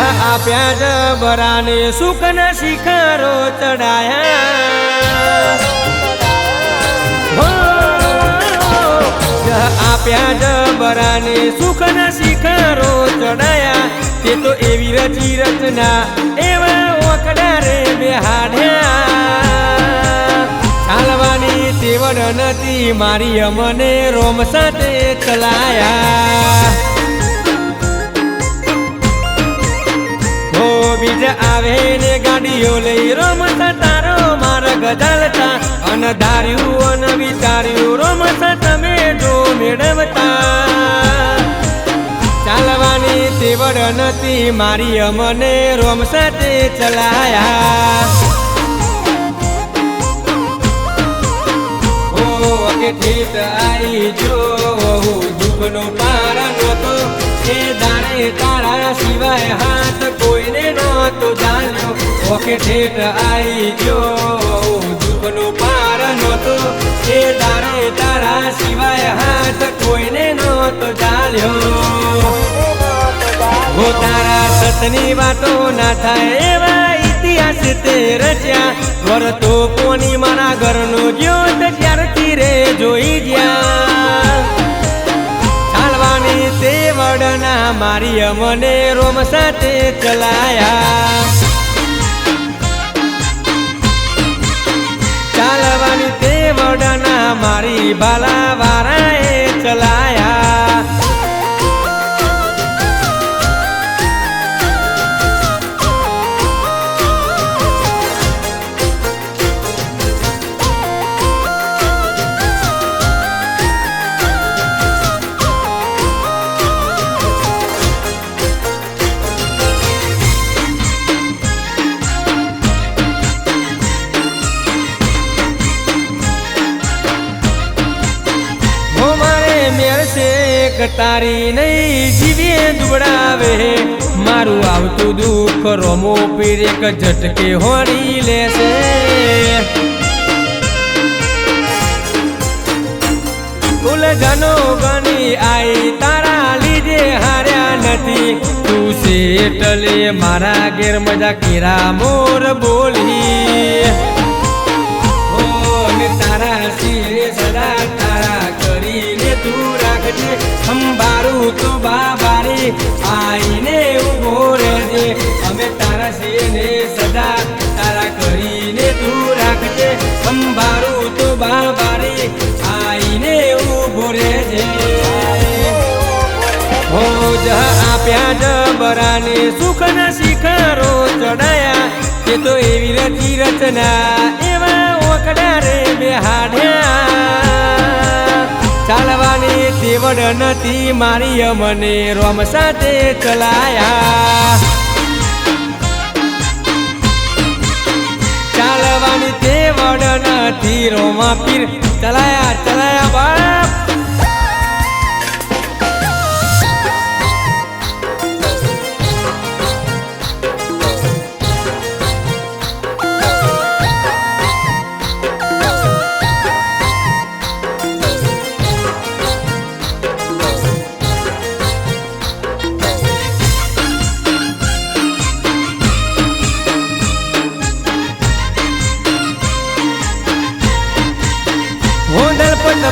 આપ્યા જબરાને સુખના શિખરો ચડાયા આપ્યા જબરાને સુખના શિખરો ચડાયા તે તો એવી રચી રચના એવા ઓકડા રે બેહાડ્યા ચાલવાની તેવડ નથી મારી અમને રોમ સાથે ચલાયા બીજા આવે ને ગાડીઓ લઈ રોમતા તારો માર્ગ ચાલતા અને ધાર્યું અને વિચાર્યું રોમતા તમે જો મેળવતા ચાલવાની તેવડ નથી મારી અમને રોમ સાથે ચલાયા ઓ કે ઠીક આઈ જો દુઃખનો પાર નહોતો એ દાડે તારા સિવાય હાથ કોઈને નહોતો જાણ્યો ઓકે ઠેઠ આઈ ગયો દુઃખનો પાર નહોતો એ દાડે તારા સિવાય હાથ કોઈને નહોતો જાણ્યો હો તારા સતની વાતો ના થાય એવા ઇતિહાસ તે રચ્યા વરતો કોની મારા ઘરનો જ્યોત ત્યારથી રે જોઈ ગયા તે વડના મારી અમને રોમ સાથે ચલાયા ચાલવાની તે વડના મારી બાલા વારાએ ચલાયા તારી નહીં જીવીએ દુબડાવે મારું આવતું દુઃખ રોમો પીર એક ઝટકે હોરી લેશે ઉલઝનો ગણી આઈ તારા લીધે હાર્યા નથી તું સેટલે મારા ઘેર મજા કેરા મોર બોલી તારા શિરે સદા તારા કરીને તું રાખજે સંભારું તો બાબારી આઈને ઉભો રહેજે અમે તારા શિરને સદા તારા કરીને તું રાખજે સંભારું તો બાબારી આઈને ઉભો રહેજે હો આપ્યા જબરાને સુખના શિખરો ચડાયા તે તો એવી રચી રચના એવા ઓકડા રે બેહાડ્યા ચાલવાની તેવડ નથી મારી અમને રોમ સાથે ચલાયા ચાલવાની તેવડ નથી રોમા પીર ચલાયા ચલાયા બાપ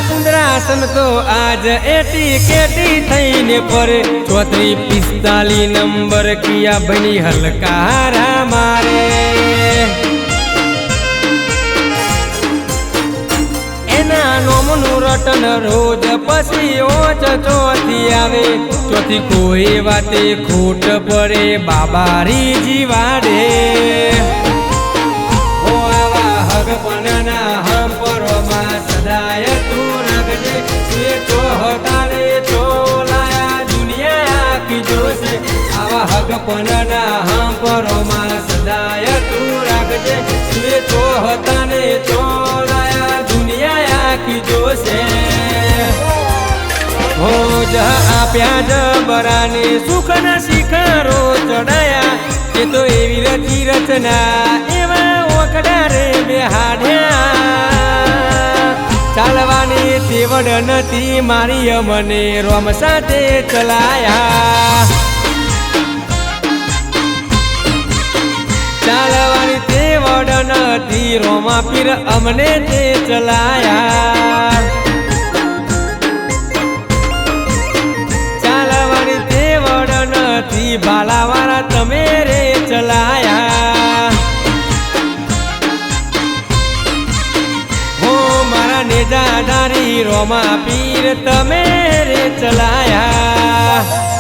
પુંદરાસન તો આજ એટી કેટી થઈને પરે 34-45 નંબર કિયા બની હલકારા મારે એના નોમનું રટન રોજ પછી ઓચ ચોથી આવે ચોથી કોઈ વાતે ખોટ પડે બાબારી જીવાડે ઓ આવા હગ પનના હમ પરોમાં સદાય તું રાખજે એ ચોહતાને ચોલાયા દુનિયા આખી જોશે આવા હગ પનના હમ પરોમાં સદાય તું રાખજે એ ચોહતાને ચોલાયા દુનિયા આખી જોશે હો આપ્યા જબરાને સુખના શિખરો ચડાયા એ તો એવી રચી રચના એવા ઓકડા રે બેહાડ્યા ચાલવાની તેવડ નથી મારી અમને રોમ સાથે ચલાયા નથી રોમા પીર અમને તે ચલાયા ચાલવાની તેવડ નથી ભાલાવાળા તમે રે ચલાયા હો મારા નેજાદારી રોમા પીર તમે રે ચલાયા